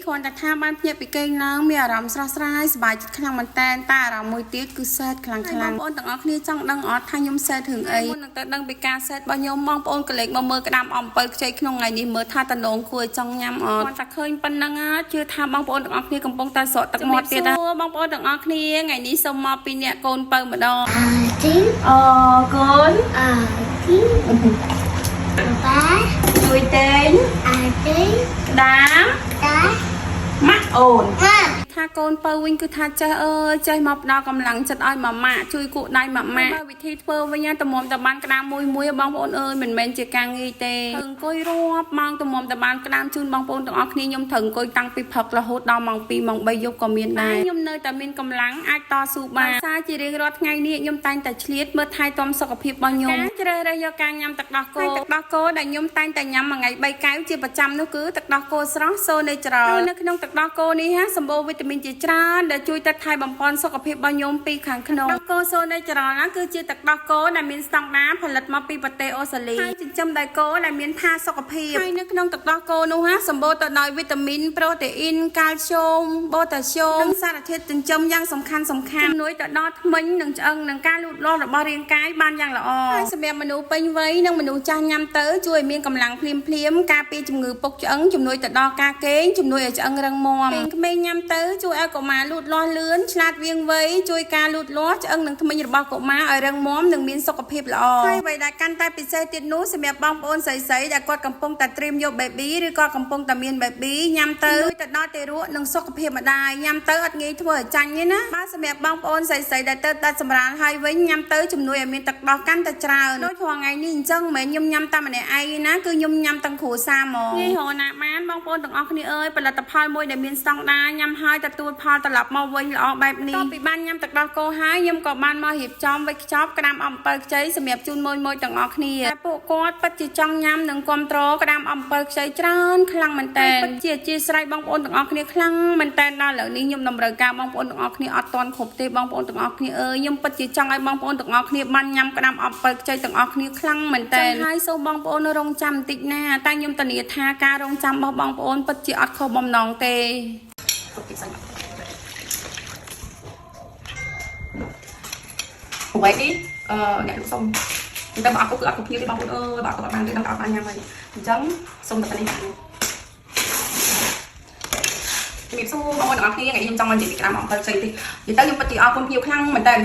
គ្រាន់តែថាបានភ្ញាក់ពីគេងឡើងមានអារម្មណ៍ស្រស់ស្រាយសប្បាយចិត្តខ្លាំងមែនតើតែអារម្មណ៍មួយទៀតគឺសែតខ្លាំងៗបងប្អូនទាំងអស់គ្នាចង់ដឹងអត់ថាខ្ញុំសែតរឿងអីមុននឹងទៅដឹងពីការសែតរបស់ខ្ញុំបងប្អូនកលេចមកមើលក្តាមអំពិលខ្ចីក្នុងថ្ងៃនេះមើលថាតំណងគួរចង់ញ៉ាំអត់គាត់តែឃើញប៉ុណ្ណឹងជឿថាបងប្អូនទាំងអស់គ្នាកំពុងតែស្រក់ទឹកមាត់ទៀតណាបងប្អូនទាំងអស់គ្នាថ្ងៃនេះសូមមកពីអ្នកកូនបើម្ដងអូកូនបាទជួយទេងទេងក្តាមម៉ាក់អូនថាកូនបើវិញគឺថាចេះចេះមកផ្ដល់កម្លាំងចិត្តឲ្យម៉ាម៉ាក់ជួយគក់ដៃម៉ាម៉ាក់បើវិធីធ្វើវិញតមុំតបានក្តាមមួយបងប្អូនអើយមិនមែនជាការងាយទេអង្គុយរាប់ម៉ោងតមុំតបានក្តាមជូនបងប្អូនទាំងអស់គ្នាខ្ញុំត្រូវអង្គុយតាំងពីព្រឹករហូតដល់ម៉ោង2ម៉ោង3យប់ក៏មានដែរខ្ញុំនៅតែមានកម្លាំងអាចតស៊ូបានសារជារៀងរាល់ថ្ងៃនេះខ្ញុំតែងតែឆ្លៀតមើលថែទាំសុខភាពរបស់ខ្ញុំជ្រើសរើសយកការញ៉ាំទឹកដោះគោដែលខ្ញុំតែងតែញ៉ាំមួយថ្ងៃ3កែវជាប្រចាំនោះគឺទឹកដោះគោស្រស់សូនេច្រលនៅក្នុងទឹកដោះគោនេះសម្បូរវីតាមីនជាច្រើនដែលជួយកាត់ថយបំផន់សុខភាពរបស់ខ្ញុំពីខាងក្នុងទឹកដោះគោសូនេច្រលណាគឺជាទឹកដោះគោដែលមានស្តង់ដារផលិតមកពីប្រទេសអូស្ត្រាលីហើយចិញ្ចឹមដោយគោដែលមានផាសុខភាពហើយនៅក្នុងទឹកដោះគោនោះសម្បូរទៅដោយវីតាមីនប្រូតេអ៊ីនកាល់ស្យូមបូតាស្យូមនិងសារធាតុចិញ្ចឹមយ៉ាងសំខាន់ជំនួយទៅដល់ធ្មេញនិងឆ្អឹងនិងការលូតលាស់របស់រាងកាយបានយ៉ាងល្អហើយសម្រាប់មនុស្សពេញវ័យនិងមនុស្សចាស់ញ៉ាំទៅជួយឲ្យមានកម្លាំងភ្លាមការពារជំងឺពុកឆ្អឹងជំនួយទៅដល់ការគេងជំនួយឲ្យឆ្អឹងរឹងមាំក្មេងញ៉ាំទៅជួយឲ្យកុមារលូតលាស់លឿនឆ្លាតវាងវៃជួយការលូតលាស់ឆ្អឹងនិងធ្មេញរបស់កុមារឲ្យរឹងមាំនិងមានសុខភាពល្អហើយអ្វីដែលកាន់តែពិសេសទៀតនោះសម្រាប់បងប្អូនស្រីៗដែលគាត់កំពុងតែត្រៀមយក baby ឬក៏កំពុងតែមាន baby ញ៉ាំទៅទៅដល់ទារកនិងសុខភាពម្ដាយញ៉ាំទៅអត់ងាយធ្វើឲ្យចាញ់ទេណាបាទសម្រាប់បងប្អូនស្រីៗដែលទៅដាច់សម្រាលហើយវិញញ៉ាំទៅជំនួយឲ្យមានទឹកដោះកាន់តែច្រើនដូចថ្ងៃនេះអញ្ចឹងមិនមែនខ្ញុំញ៉ាំតែម្នាក់ឯងណាគឺខ្ញុំញ៉ាំទាំងគ្រួសារហ្មងងាយរកណាបានបងប្អូនទាំងអស់គ្នាអើយផលិតផលមួយដែលមានស្តង់ដារញ៉ាំហើយទទួលផលត្រឡប់មកវិញល្អបែបនេះពីបានញ៉ាំទឹកដោះគោហើយខ្ញុំក៏បានមករៀបចំវេចខ្ចប់ក្តាមអំពិលខ្ចីសម្រាប់ជូនមួយទាំងអស់គ្នាតែពួកគាត់ពិតជាចង់ញ៉ាំនិងគ្រប់គ្រងក្តាមអំពិលខ្ចីច្រើនខ្លាំងមែនតើពិតជាអធិស្ឋានបងប្អូនទាំងអស់គ្នាខ្លាំងមែនតើដល់ឥឡូវនេះខ្ញុំតម្រូវការបងប្អូនទាំងអស់គ្នាអត់ទាន់គ្រប់ទេបងប្អូនទាំងអស់គ្នាអើយខ្ញុំពិតជាចង់ឲ្យបងប្អូនទាំងអស់គ្នាបានញ៉ាំក្តាមអំពិលខ្ចីទាំងអស់គ្នាខ្លាំងមែនតើហើយសូមបងប្អូនរងចាំបន្តិចណាតែខ្ញុំធានាថាការរងចាំរបស់បងប្អូនពិតជាអត់ខុសបំណងទេvậy điអ្នកសុំតែបើអត់គឺអត់គៀទេបងប្អូនអើយបើអត់បានទេដល់អត់បានញ៉ាំហើយអញ្ចឹងសុំតែនេះជំរាបសួរបងប្អូនទាំងអស់គ្នាថ្ងៃនេះខ្ញុំចង់មកនិយាយពីក្តាមអំពិលខ្ចីតិចនិយាយទៅខ្ញុំពិតជាអរគុណភ្ញៀវខ្លាំងមែនតើ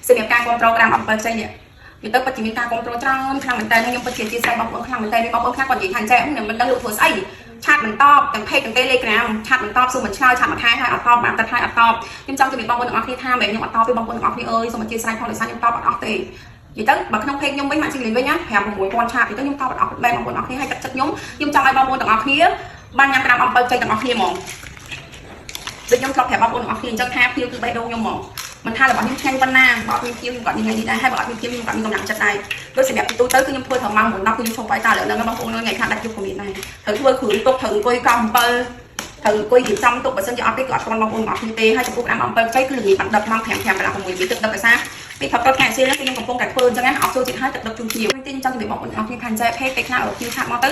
សម្រាប់ការគ្រប់គ្រងក្តាមអំពិលខ្ចីនេះនិយាយទៅពិតជាមានការគ្រប់គ្រងច្រើនខ្លាំងមែនតើខ្ញុំពិតជាជាស្រ័យបងប្អូនខ្លាំងមែនតើបងប្អូនខ្លះគាត់និយាយថាចេះមិនដឹងលោកធ្វើស្អីឆាតមិនតបទាំងពេកទាំង Telegram ឆាតមិនតបសួរមិនឆ្លើយឆាតមួយខែហើយអត់តបបានតែខែអត់តបខ្ញុំចង់ជម្រាបបងប្អូនទាំងអស់គ្នាថាមិនខ្ញុំអត់តបទេបងប្អូនទាំងអស់គ្នាអើយសូមអធិស្ឋានផងដោយសារខ្ញុំតបអត់អស់ទេនិយាយទៅបើក្នុងពេកខ្ញុំវិញមកជិះលេងវិញណា5-6,000ឆាតទៅខ្ញុំតបអត់អស់បែបបងប្អូនទាំងអស់គ្នាឲ្យទឹកចិត្តខ្ញុំចង់ឲ្យបងប្អូនទាំងអស់គ្នាបានញ៉ាំក្តាមអំពិលខ្ចីទាំងអស់គ្នាហ្មងដូចខ្ញុំធ្លាប់ប្រាប់បងប្អូនទាំងអស់គ្នាអញ្ចឹងថាភ្ញៀវគឺបេះដូងខ្ញុំហ្មងមិនថារបស់ខ្ញុំឆ្ងាញ់ប៉ុណ្ណាបើអត់មានភ្ញៀវខ្ញុំក៏មានថ្ងៃនេះដែរហើយបើអត់មានភ្ញៀវខ្ញុំក៏មានកម្លាំងចិត្តដែរដូចសម្រាប់ទូទៅគឺខ្ញុំធ្វើត្រឹមម៉ោង9:10គឺខ្ញុំឈប់បាយតាឥឡូវហ្នឹងបងប្អូនថ្ងៃខ្លះដាច់ជប់ក៏មានដែរត្រូវធ្វើគ្រឿងទុកត្រូវអង្គុយកោសអំពិលត្រូវអង្គុយរៀបចំទុកបើសិនជាអត់ទេក៏អត់ទាន់បងប្អូនមកគ្នាទេហើយចំពោះក្តាមអំពិលខ្ចីគឺល្ងាចបានដឹកម៉ោង5:06ទឹកដឹកភាសាពីផឹកគាត់ខែសៀលហ្នឹងខ្ញុំកំពុងតែធ្វើអញ្ចឹងណាអត់ចូលចិត្តហើយទឹកដឹកជូនភ្ញៀវទីខ្ញុំចង់ជម្រាបបងប្អូនអរគុណខាងចែកពេកពេលខ្លះភ្ញៀវឆាតមកទ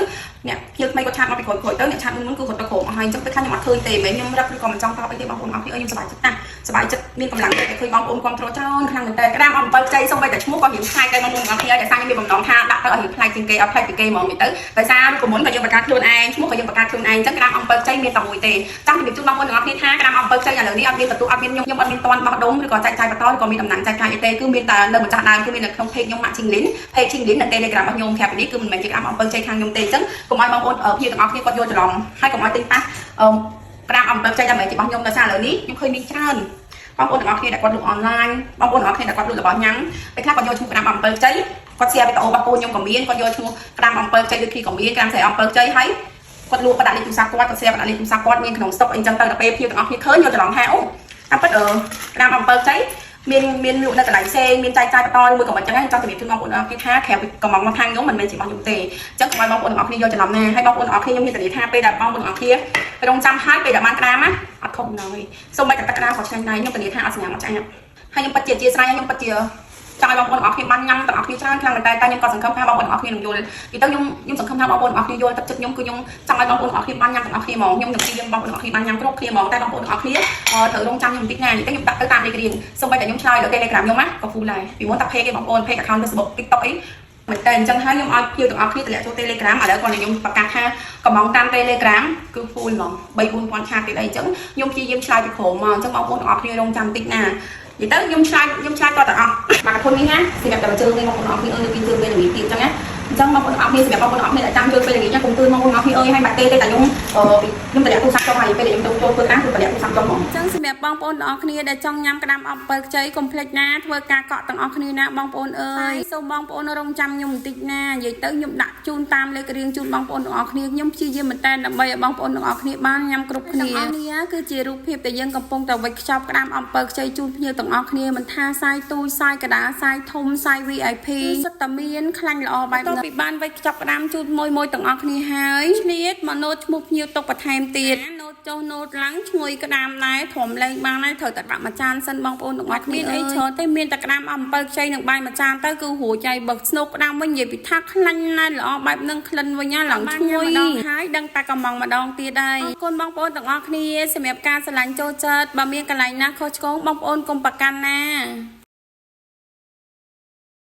ៅអ្នកភ្ញៀវថ្មីគាត់ឆាតមកពីក្រោយទៅអ្នកឆាតមុនគឺគាត់ទៅក្រុមអស់ហើយអញ្ចឹងពេលខ្លះខ្ញុំអត់ឃើញទេមិនខ្ញុំរឹកឬក៏មិនចង់តបអីទេបងប្អូនអរគុណខ្ញុំសប្បាយចិត្តណាស់សប្បាយចិត្តមានកម្លាំងតែឃើញបងប្អូនគ្រប់គ្រងច្រើនខ្លាំងមែនតើក្តាមអំពិលខ្ចីសូម្បីតែឈ្មោះក៏រៀងខ្លាចដែរបងប្អូនអរគុណតែសារខ្ញុំមានបំណងថាដាក់ទៅឲ្យរៀងខ្លាចជាងគេអត់ខ្លាចពីគេហ្មងទៅដោយសាររូបមន្តក៏យើងបង្កើតខ្លួនឯងឈ្មោះក៏យើងបង្កើតខ្លួនឯងអញ្ចឹងក្តាមអំពិលខ្ចីមានតែមួយទេចង់ជម្រាបជូនបងប្អូនទាំងអស់គ្នាថាក្តាមអំពិលខ្ចីឥឡូវនេះអត់មានទទួលអត់មានខ្ញុំអត់មានតន់បោះដុំឬក៏ចែកចាយបន្តឬក៏មានដំណាំចែកចាយអីទេគឺមានតែនៅម្ចាស់ដើមគឺមាននៅក្នុង page ខ្ញុំម៉ាក់ជីងលីន page ជីងលីននៅ Telegram របស់ខ្ញុំប្រាប់ពីនេះគឺមិនមែនជាក្តាមអំពិលខ្ចីខាងខ្ញុំទេអញ្ចឹងកុំឲ្យបងប្អូនភ្ញៀវទាំងអស់គ្នាគាត់យល់ច្រឡំហើយកុំឲ្យទិញប៉ះក្តាមអំពិលខ្ចីតែមិនមែនជារបស់ខ្ញុំដោយសារឥឡូវនេះខ្ញុំឃើញមានច្រើនបងប្អូនទាំងអស់គ្នាដែលគាត់លក់អនឡាញបងប្អូនទាំងអស់គ្នាដែលគាត់លក់របស់ញ៉ាំពេលខ្លះគាត់យកឈ្មោះក្តាមអំពិលខ្ចីគាត់ share វីដេអូរបស់ពូខ្ញុំក៏មានគាត់យកឈ្មោះក្តាមអំពិលខ្ចីដូចគ្នាក៏មានក្តាមស្រីអំពិលខ្ចីហើយគាត់លក់បដាក់លេខទូរស័ព្ទគាត់ share បដាក់លេខទូរស័ព្ទគាត់មានក្នុងស្តុកអីចឹងទៅដល់ពេលភ្ញៀវទាំងអស់គ្នាឃើញយកច្រឡំថាអូតាមពិតក្តាមអំពិលខ្ចីមានលក់នៅកន្លែងផ្សេងមានចែកចាយបន្តមួយក៏មិនចឹងដែរចង់ជំរាបជូនបងប្អូនអរគុណថាក្រៅពីកំងមកខាងខ្ញុំមិនមែនជារបស់ខ្ញុំទេអញ្ចឹងកុំឲ្យបងប្អូនអរគុណយកច្រឡំណាហើយបងប្អូនអរគុណខ្ញុំមានធានាថាពេលដែលបងប្អូនអរគុណរងចាំហើយពេលដែលបានក្តាមណាអត់ខុសណយសូម្បីតែទឹកក្តាមក៏ឆ្ងាញ់ដែរខ្ញុំធានាថាអត់សញ្ញាអត់ឆ្អាបហើយខ្ញុំពិតជាអធិស្ឋានខ្ញុំពិតជា ចង់ឲ្យបងប្អូនទាំងអស់គ្នាបានញ៉ាំទាំងអស់គ្នាច្រើនខ្លាំងមែនតែខ្ញុំក៏សង្ឃឹមថាបងប្អូនទាំងអស់គ្នានឹងយល់ពីទៅខ្ញុំសង្ឃឹមថាបងប្អូនទាំងអស់គ្នាយល់ទឹកចិត្តខ្ញុំគឺខ្ញុំចង់ឲ្យបងប្អូនទាំងអស់គ្នាបានញ៉ាំទាំងអស់គ្នាហ្មងខ្ញុំនឹងព្យាយាមបងប្អូនទាំងអស់គ្នាបានញ៉ាំគ្រប់គ្នាហ្មងតែបងប្អូនទាំងអស់គ្នាត្រូវរងចាំខ្ញុំបន្តិចណានិយាយទៅខ្ញុំដាក់ទៅតាមលេខរៀងសូម្បីតែខ្ញុំឆ្លើយលើ Telegram ខ្ញុំណាក៏ full ដែរពីមុនតែ page គេបងប្អូន page account Facebook TikTok អីមែនតើអញ្ចឹងហើយខ្ញុំឲ្យភ្ញៀវទាំងអស់គ្នាតម្លាក់ចូល Telegram ឥឡូវគាត់ខ្ញុំប្រកាសថាកំងតាម Telegram គឺ full ហ្មង 3-4,000 ឆាតទៀតអីអញ្ចឹងខ្ញុំព្យាយាមឆ្លើយពីក្រុមមកអញ្ចឹងបងប្អូនទាំងអស់គ្នារងចាំបន្តិចណានិយាយទៅខ្ញុំឆ្លើយតទាំងអស់មកកធុននេះណាសម្រាប់តែជើងនេះបងប្អូនទាំងអស់គ្នានៅពីជើងពេលល្ងាចទៀតអញ្ចឹងណាអញ្ចឹងបងប្អូនទាំងអស់គ្នាសម្រាប់បងប្អូនទាំងអស់គ្នាដែលចាំជើងពេលល្ងាចណាកុំទឿនបងប្អូនទាំងអស់គ្នាអើយឲ្យបាត់ទេតែខ្ញុំតម្លាក់ទូរស័ព្ទចុះហើយពេលខ្ញុំទៅធ្វើការគឺតម្លាក់ទូរស័ព្ទចុះហ្មងអញ្ចឹងសម្រាប់បងប្អូនទាំងអស់គ្នាដែលចង់ញ៉ាំក្តាមអំពិលខ្ចីកុំភ្លេចណាធ្វើការកក់ទាំងអស់គ្នាណាបងប្អូនអើយសូមបងប្អូនរងចាំខ្ញុំបន្តិចណានិយាយទៅខ្ញុំដាក់ជូនតាមលេខរៀងជូនបងប្អូនទាំងអស់គ្នាខ្ញុំព្យាយាមមែនតើដើម្បីឲ្យបងប្អូនទាំងអស់គ្នាបានញ៉ាំគ្រប់គ្នានេះគឺជារូបភាពដែលយើងកំពុងតែវិចខ្ចប់ក្តាមអំពិលខ្ចីជូនភ្ញៀវទាំងអស់គ្នាមិនថាសាយទូចសាយកដាសាយធំសាយ VIP សុទ្ធតែមានខ្លាញ់ល្អបែបនេះពីបានវិចខ្ចប់ក្តាមជូនមួយទាំងអស់គ្នាហើយឆ្លៀតមកណូតឈ្មោះភ្ញៀវទុកបន្ថែមទៀតណូតចុះណូតឡើងឈ្ងុយក្តាមដែរធំលែងបានហើយត្រូវតែដាក់មួយចានសិនបងប្អូនទាំងអស់គ្នាអីច្រើនទេមានតែក្តាមអំពិលខ្ចីនឹងបាយមួយចានទៅគឺរួចហើយបើស្នូកក្តាមវិញនិយាយពីថាខ្លាញ់ណាស់ល្អបែបនឹងក្លិនវិញណាឡើងឈ្ងុយហើយដឹងតែកំងម្ដងទៀតហើយអរគុណបងប្អូនទាំងអស់គ្នាសម្រាប់ការឆ្លាញ់ចូលចិត្តបើមានកន្លែងណាខុសឆ្គងបងប្អូនកុំប្រកាន់ណា